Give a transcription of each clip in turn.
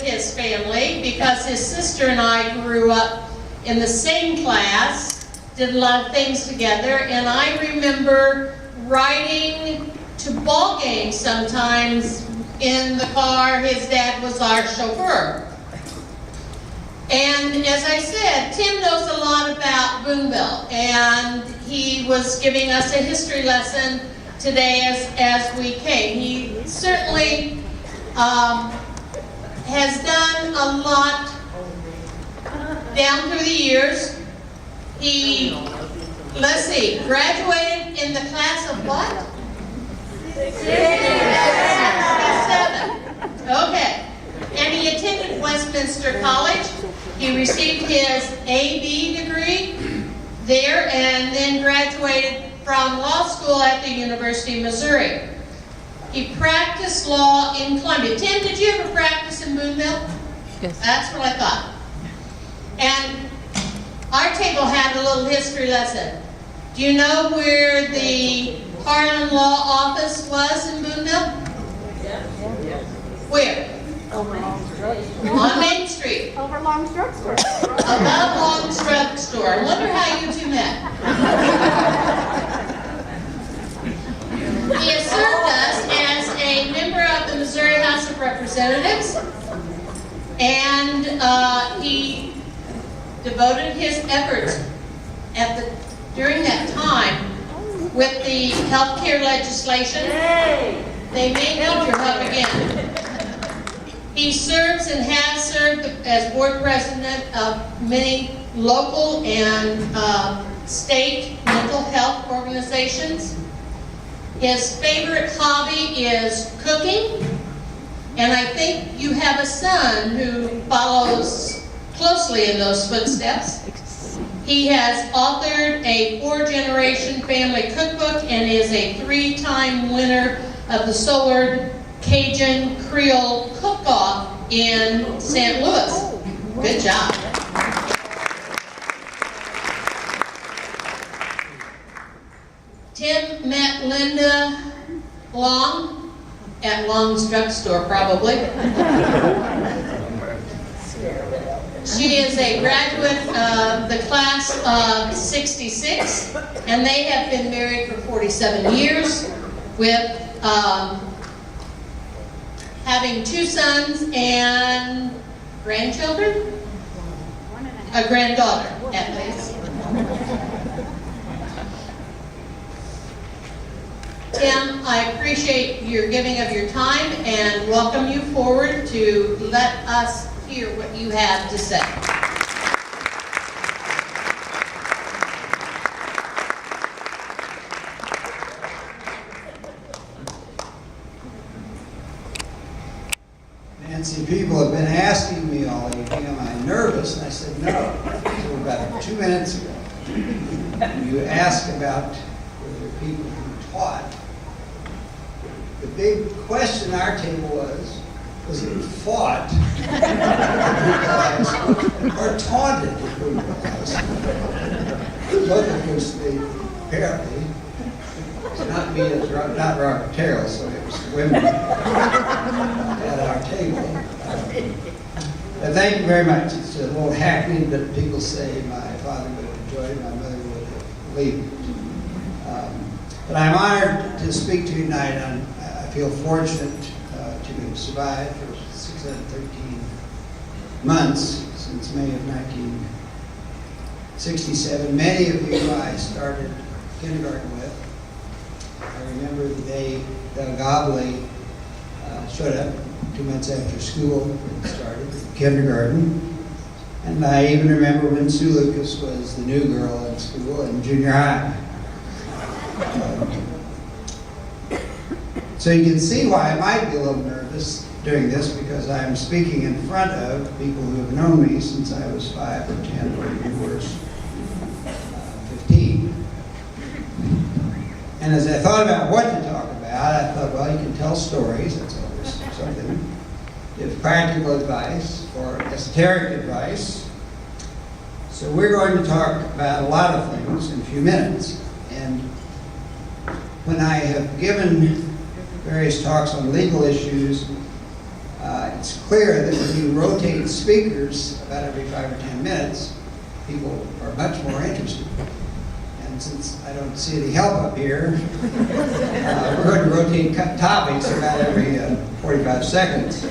his family because his sister and I grew up in the same class, did a lot of things together, and I remember riding to ball games sometimes in the car. His dad was our chauffeur. And as I said, Tim knows a lot about Boonville, and he was giving us a history lesson today as we came. He certainly has done a lot down through the years. He, let's see, graduated in the class of what? 67. Okay. And he attended Westminster College. He received his A.B. degree there and then graduated from law school at the University of Missouri. He practiced law in Columbia. Tim, did you ever practice in Boonville? Yes. That's what I thought. And our table had a little history lesson. Do you know where the Harlan Law Office was in Boonville? Yes. Where? Over Long's Drugstore. On Main Street. Over Long's Drugstore. Above Long's Drugstore. I wonder how you two met. He has served us as a member of the Missouri House of Representatives, and he devoted his efforts during that time with the health care legislation. They may need your help again. He serves and has served as board president of many local and state mental health organizations. His favorite hobby is cooking, and I think you have a son who follows closely in those footsteps. He has authored a 4-generation family cookbook and is a 3-time winner of the Solar Cajun Creole Cook-Off in St. Louis. Good job. Tim met Linda Long at Long's Drugstore, probably. She is a graduate of the class of 66, and they have been married for 47 years with having 2 sons and grandchildren? A granddaughter, at least. Tim, I appreciate your giving of your time and welcome you forward to let us hear what you have to say. Nancy, people have been asking me all evening, am I nervous? And I said no. So about 2 minutes ago, you asked about whether people who taught. The big question at our table was it fought or taunted at Boonville High School? Both of which they apparently, not me as not Robert Terrell, so it was women at our table. But thank you very much. It's a little hackneyed, but people say my father would have enjoyed it, my mother would have believed it. But I'm honored to speak to you tonight. I feel fortunate to have survived for 613 months since May of 1967. Many of you I started kindergarten with. I remember the day Doug Gobley showed up 2 months after school started, kindergarten. And I even remember when Sue Lucas was the new girl in school in junior high. So you can see why I might be a little nervous doing this, because I'm speaking in front of people who have known me since I was 5 or 10 or even worse, 15. And as I thought about what to talk about, I thought, well, you can tell stories. That's always something. Give practical advice or esoteric advice. So we're going to talk about a lot of things in a few minutes. And when I have given various talks on legal issues, it's clear that when you rotate speakers about every 5 or 10 minutes, people are much more interested. And since I don't see any help up here, we're going to rotate topics about every 45 seconds.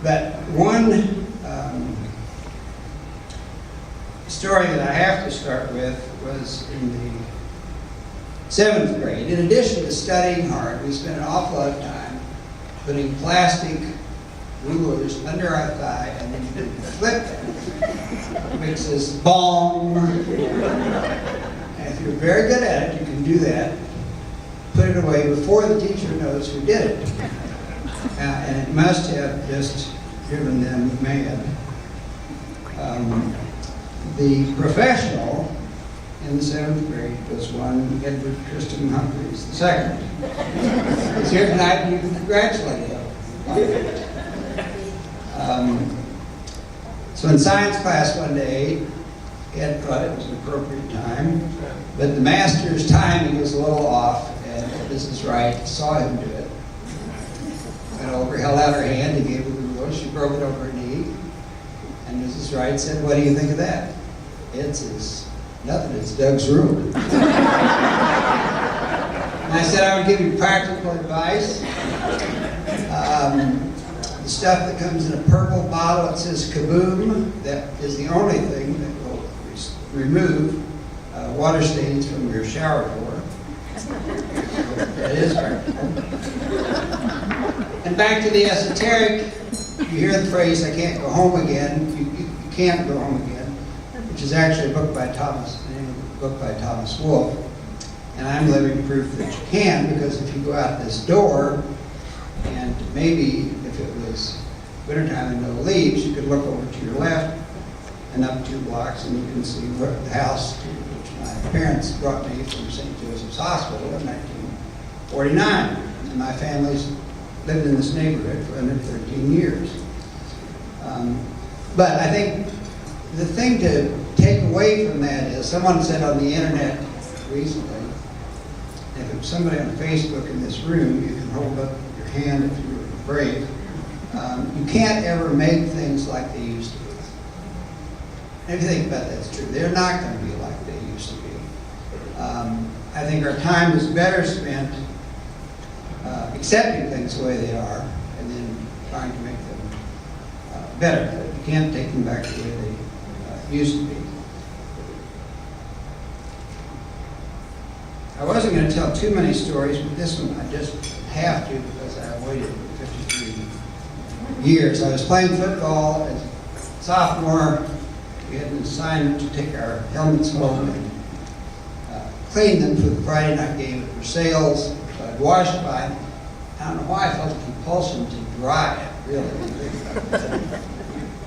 But one story that I have to start with was in the 7th grade. In addition to studying hard, we spent an awful lot of time putting plastic rulers under our thigh and then you flip them. It makes this bong. And if you're very good at it, you can do that. Put it away before the teacher knows who did it. And it must have just driven them mad. The professional in the 7th grade was one Edward Tristan Humphreys II. He's here tonight and you can congratulate him. So in science class one day, Ed thought it was an appropriate time, but the master's timing was a little off, and Mrs. Wright saw him do it. Went over, held out her hand, and gave her the ruler. She broke it over her knee, and Mrs. Wright said, "What do you think of that?" Ed says, "Nothing, it's Doug's ruler." And I said I would give you practical advice. The stuff that comes in a purple bottle, it says Kaboom. That is the only thing that will remove water stains from your shower door. That is practical. And back to the esoteric, you hear the phrase, "I can't go home again." You can't go home again, which is actually a book by the name of the book by Thomas Wolfe. And I'm living proof that you can, because if you go out this door, and maybe if it was wintertime and no leaves, you could look over to your left and up 2 blocks, and you can see the house to which my parents brought me from St. Joseph's Hospital in 1949. And my family's lived in this neighborhood for under 13 years. But I think the thing to take away from that is, someone said on the internet recently, if it was somebody on Facebook in this room, you can hold up your hand if you were brave. You can't ever make things like they used to be. And if you think about that, that's true. They're not going to be like they used to be. I think our time is better spent accepting things the way they are and then trying to make them better. You can't take them back the way they used to be. I wasn't going to tell too many stories, but this one I just have to, because I waited 53 years. I was playing football as a sophomore. We had an assignment to take our helmets home and clean them for the Friday night game at Versailles. So I'd washed by. I don't know why I felt a compulsion to dry it, really.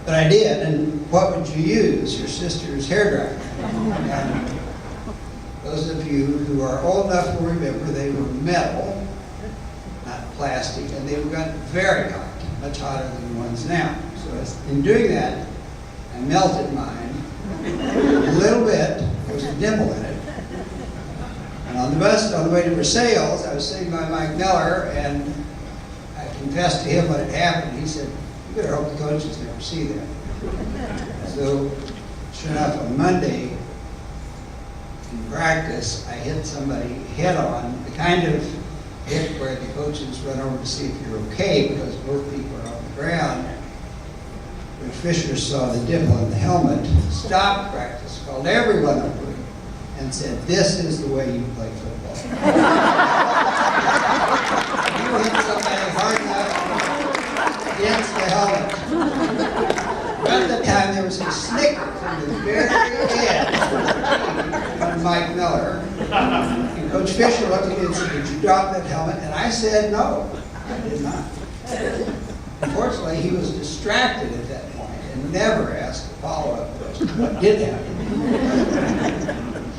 But I did, and what would you use? Your sister's hairdryer. And those of you who are old enough will remember they were metal, not plastic, and they got very hot, much hotter than the ones now. So in doing that, I melted mine a little bit. There was a dimple in it. And on the bus, on the way to Versailles, I was sitting by Mike Miller, and I confessed to him what had happened. He said, "You better hope the coaches never see that." So, sure enough, on Monday, in practice, I hit somebody head on, the kind of hit where the coaches run over to see if you're okay, because both people are on the ground. When Fisher saw the dimple in the helmet, stopped practice, called everyone over, and said, "This is the way you play football." You hit somebody hard enough against the helmet. About that time, there was a snicker from the very end from Mike Miller. And Coach Fisher looked at me and said, "Did you drop that helmet?" And I said, "No, I did not." Unfortunately, he was distracted at that point and never asked a follow-up question, what did happen?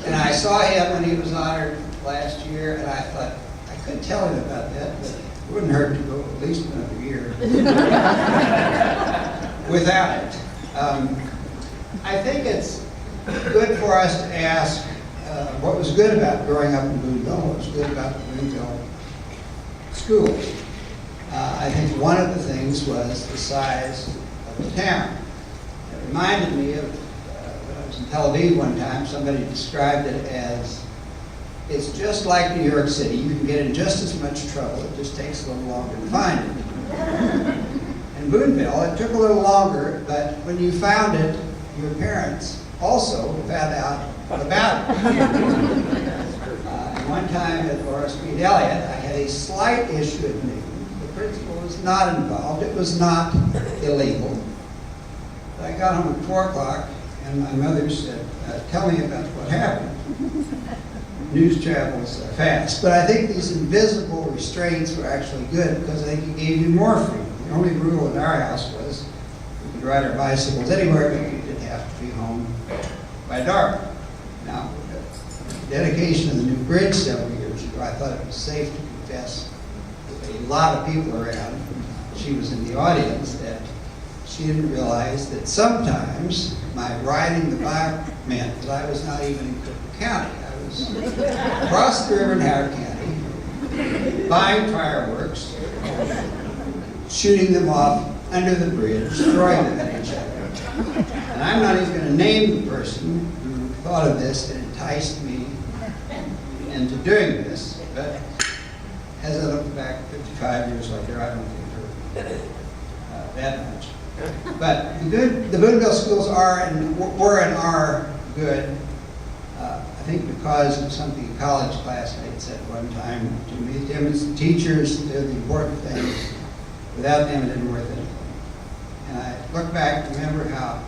And I saw him when he was honored last year, and I thought, I could tell him about that, but it wouldn't hurt to go at least another year without it. I think it's good for us to ask what was good about growing up in Boonville, what was good about the Boonville schools. I think one of the things was the size of the town. It reminded me of when I was in Tel Aviv one time, somebody described it as, it's just like New York City. You can get in just as much trouble. It just takes a little longer to find it. In Boonville, it took a little longer, but when you found it, your parents also found out about it. And one time at Laura Street Elliott, I had a slight issue at noon. The principal was not involved. It was not illegal. But I got home at 4 o'clock, and my mother said, tell me about what happened. News travels fast. But I think these invisible restraints were actually good because I think it gave you more freedom. The only rule in our house was we could ride our bicycles anywhere, but we didn't have to be home by dark. Now, with the dedication of the new bridge several years ago, I thought it was safe to confess with a lot of people around. She was in the audience that she didn't realize that sometimes my riding the bike meant that I was not even in Cook County. I was across the river in Howard County, buying fireworks, shooting them off under the bridge, throwing them at each other. And I'm not even going to name the person who thought of this and enticed me into doing this, but as I look back 55 years later, I don't think it hurt that much. But the Boonville schools were and are good. I think because of something a college classmate said one time to me, them as teachers, they're the important things. Without them, it isn't worth anything. And I look back and remember how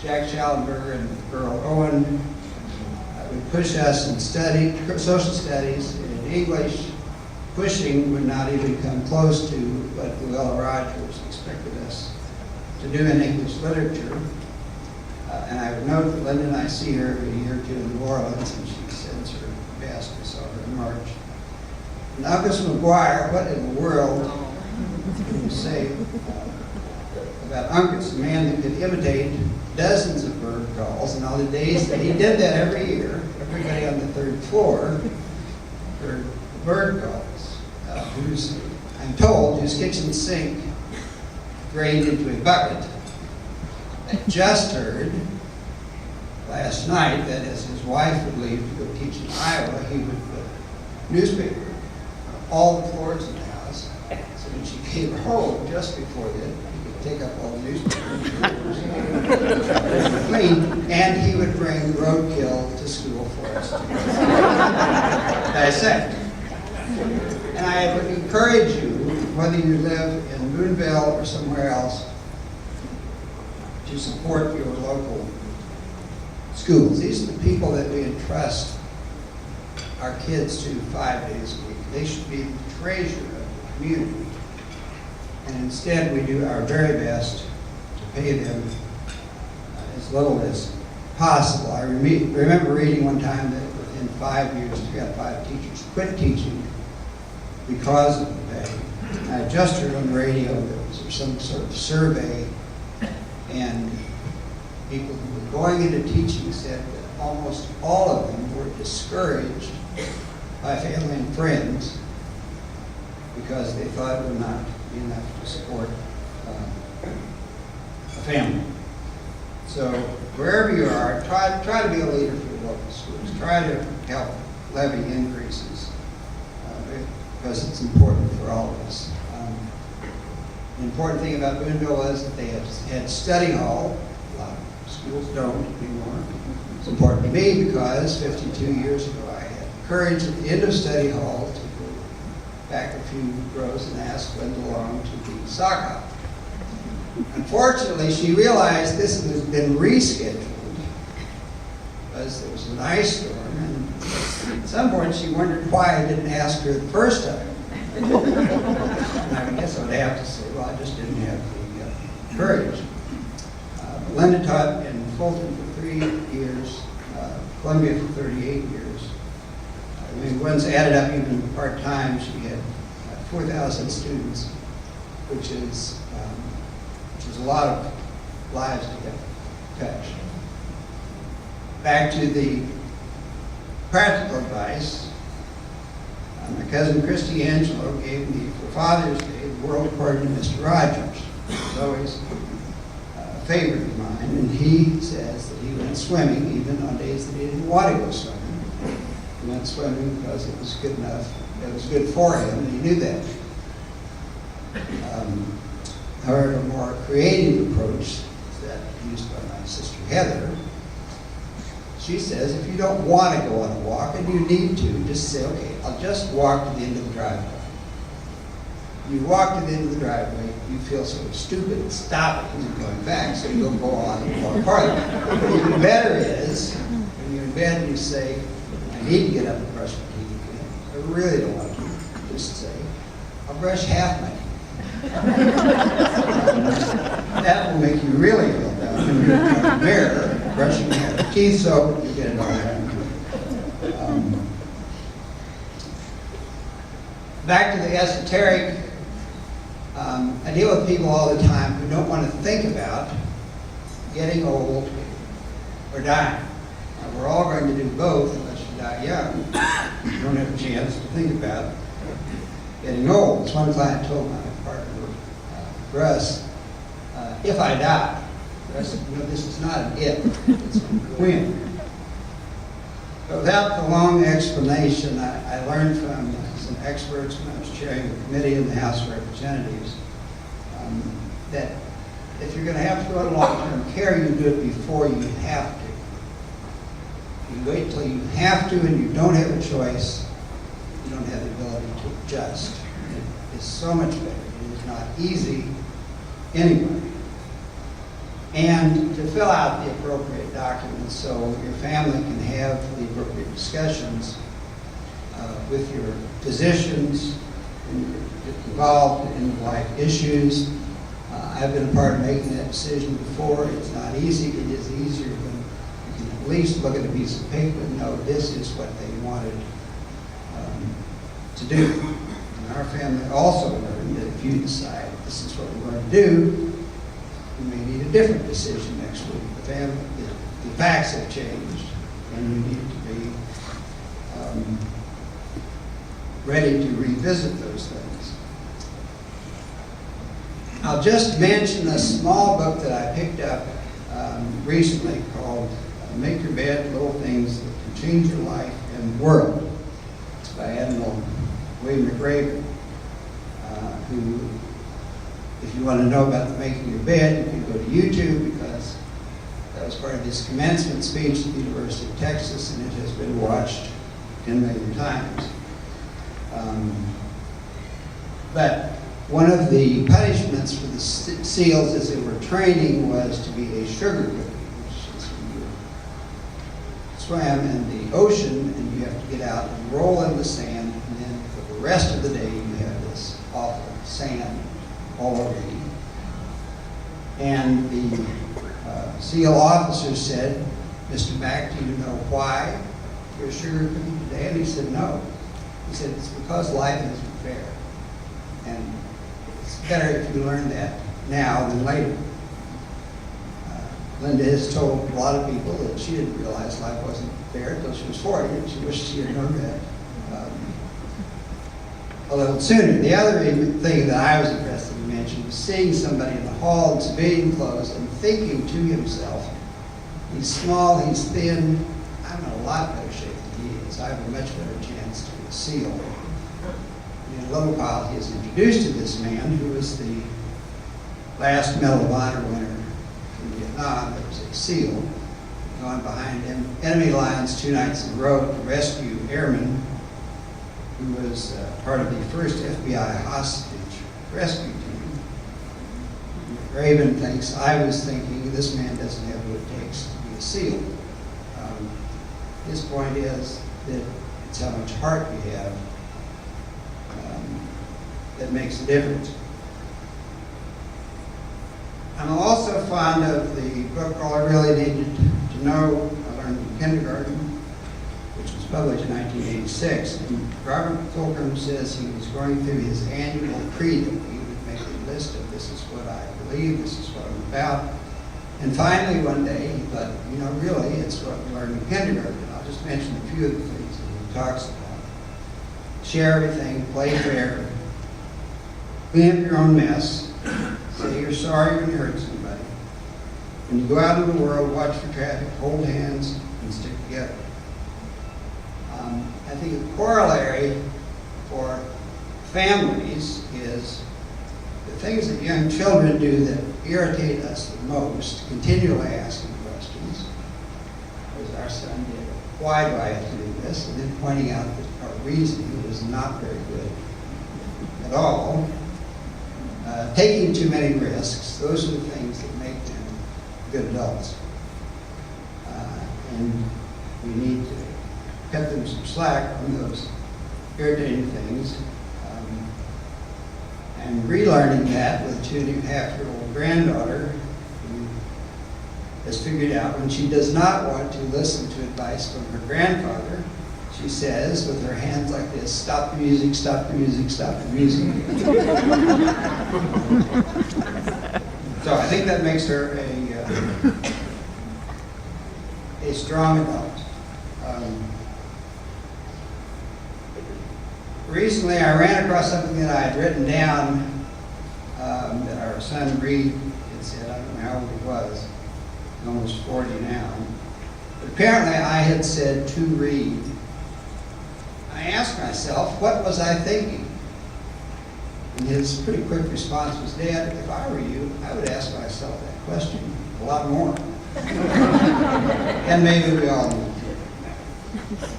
Jack Schallenberger and Earl Owen would push us in social studies, and in English, pushing would not even come close to what Luella Rogers expected us to do in English literature. And I would note that Linda and I see her every year or two in New Orleans, and she sends her best. We saw her in March. And August McGuire, what in the world can you say about Uncas, a man that could imitate dozens of bird calls, and all the days that he did that every year, everybody on the third floor heard the bird calls, I'm told, whose kitchen sink drained into a bucket. I just heard last night that as his wife would leave to go teach in Iowa, he would put newspaper on all the floors in the house. So when she came home just before that, he could take up all the newspapers clean, and he would bring roadkill to school for us to dissect. And I would encourage you, whether you live in Boonville or somewhere else, to support your local schools. These are the people that we entrust our kids to 5 days a week. They should be the treasure of the community. And instead, we do our very best to pay them as little as possible. I remember reading one time that within 5 years, 3 out of 5 teachers quit teaching because of the pay. I just heard on the radio that there was some sort of survey, and people who were going into teaching said that almost all of them were discouraged by family and friends because they thought it would not be enough to support a family. So wherever you are, try to be a leader for your local schools. Try to help levy increases because it's important for all of us. The important thing about Boonville was that they had study hall. A lot of schools don't anymore. It's important to me because 52 years ago I had the courage at the end of study hall to go back a few rows and ask Linda Long to be sock hop. Unfortunately, she realized this has been rescheduled because there was an ice storm, and at some point she wondered why I didn't ask her the first time. And I guess I would have to say, well, I just didn't have the courage. But Linda taught in Fulton for 3 years, Columbia for 38 years. I mean, once added up even part-time, she had 4,000 students, which is a lot of lives to get touched. Back to the practical advice. My cousin Christy Angelo gave me for Father's Day the world according to Mr. Rogers. It was always a favorite of mine, and he says that he went swimming even on days that he didn't want to go swimming. He went swimming because it was good enough, it was good for him, and he knew that. However, a more creative approach that used by my sister Heather, she says if you don't want to go on a walk and you need to, just say, okay, I'll just walk to the end of the driveway. You walk to the end of the driveway, you feel sort of stupid and stop it and going back, so you don't go on and walk farther. But even better is, when you're in bed and you say, I need to get up and brush my teeth again. I really don't want to. Just say, I'll brush half my teeth. That will make you really feel better when you're in the mirror, brushing your teeth so you get it all done. Back to the esoteric, I deal with people all the time who don't want to think about getting old or dying. Now, we're all going to do both unless you die young. You don't have a chance to think about getting old. As one client told my partner, Russ, if I die, Russ said, no, this is not an if, it's when. But without the long explanation, I learned from some experts when I was chairing the committee in the House of Representatives that if you're going to have to go to long-term care, you do it before you have to. You wait till you have to and you don't have a choice, you don't have the ability to adjust. It is so much better. It is not easy anyway. And to fill out the appropriate documents so your family can have the appropriate discussions with your physicians involved in life issues. I've been a part of making that decision before. It's not easy. It is easier when you can at least look at a piece of paper and know this is what they wanted to do. And our family also learned that if you decide this is what we're going to do, you may need a different decision next week. The facts have changed, and you need to be ready to revisit those things. I'll just mention a small book that I picked up recently called Make Your Bed, Little Things That Can Change Your Life and World. It's by Admiral William McRaven, who, if you want to know about the making your bed, you can go to YouTube because that was part of his commencement speech at the University of Texas, and it has been watched 10 million times. But one of the punishments for the SEALs as they were training was to be a sugar cookie, which is when you swam in the ocean and you have to get out and roll in the sand, and then for the rest of the day you have this awful sand all over you. And the SEAL officer said, Mr. Mack, do you know why you're a sugar cookie today? And he said, no. He said, it's because life isn't fair. And it's better if you learn that now than later. Linda has told a lot of people that she didn't realize life wasn't fair until she was 40, and she wished she had known that a little sooner. The other thing that I was interested in mentioning was seeing somebody in the hall in civilian clothes and thinking to himself, he's small, he's thin, I'm in a lot better shape than he is. I have a much better chance to be a SEAL. And in a little while, he is introduced to this man who was the last Medal of Honor winner in Vietnam. There was a SEAL going behind enemy lines 2 nights in a row to rescue airmen, who was part of the first FBI hostage rescue team. Raven thinks, I was thinking, this man doesn't have what it takes to be a SEAL. His point is that it's how much heart you have that makes a difference. I'm also fond of the book, All I Really Needed to Know, I learned in kindergarten, which was published in 1986. And Robert Fulghum says he was going through his annual credo. He would make a list of this is what I believe, this is what I'm about. And finally one day he thought, you know, really it's what we learned in kindergarten. I'll just mention a few of the things that he talks about. share everything, play fair, clean up your own mess, say you're sorry when you hurt somebody. When you go out into the world, watch for traffic, hold hands, and stick together. I think a corollary for families is the things that young children do that irritate us the most, continually asking questions, as our son did. Why do I have to do this? And then pointing out that our reasoning is not very good at all. Taking too many risks, those are the things that make them good adults. And we need to cut them some slack on those irritating things. And relearning that with a 2.5-year-old granddaughter who has figured out when she does not want to listen to advice from her grandfather, she says with her hands like this, "Stop the music, stop the music, stop the music." So I think that makes her a strong adult. Recently, I ran across something that I had written down that our son Reed had said. I don't know how old he was. He's almost 40 now. But apparently, I had said to Reed, I asked myself, what was I thinking? And his pretty quick response was, "Dad, if I were you, I would ask myself that question a lot more." And maybe we all need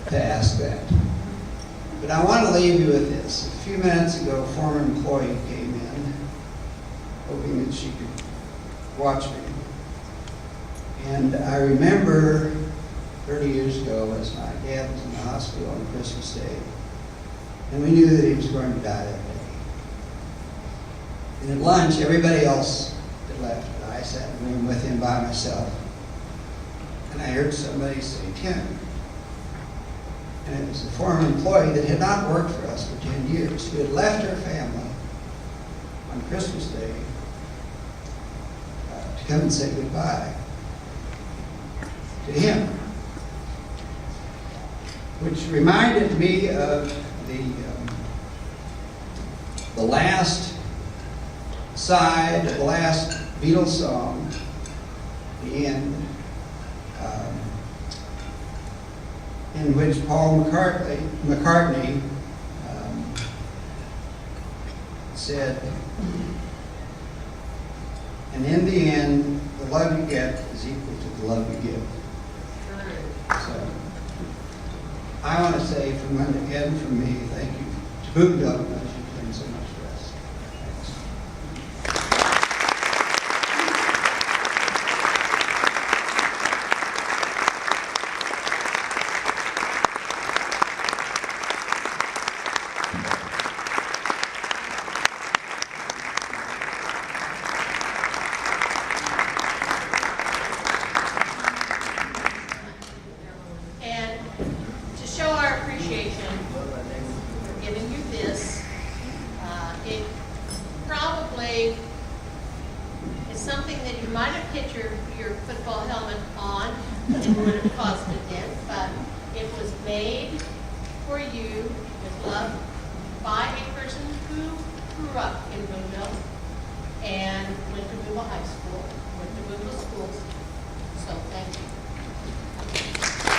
to ask that. But I want to leave you with this. A few minutes ago, a former employee came in, hoping that she could watch me. And I remember 30 years ago, as my dad was in the hospital on Christmas Day, and we knew that he was going to die that day. And at lunch, everybody else had left, but I sat in the room with him by myself. And I heard somebody say, "Tim." And it was a former employee that had not worked for us for 10 years, who had left her family on Christmas Day to come and say goodbye to him. Which reminded me of the last side of the last Beatles song, the end, in which Paul McCartney said, "And in the end, the love you get is equal to the love you give." So, I want to say from again from me, thank you to Boonville, because you've done so much for us. Thanks. And to show our appreciation for giving you this, it probably is something that you might have put your football helmet on. It would have caused a dent, but it was made for you with love by a person who grew up in Boonville and went to Boonville High School, went to Boonville schools. So thank you.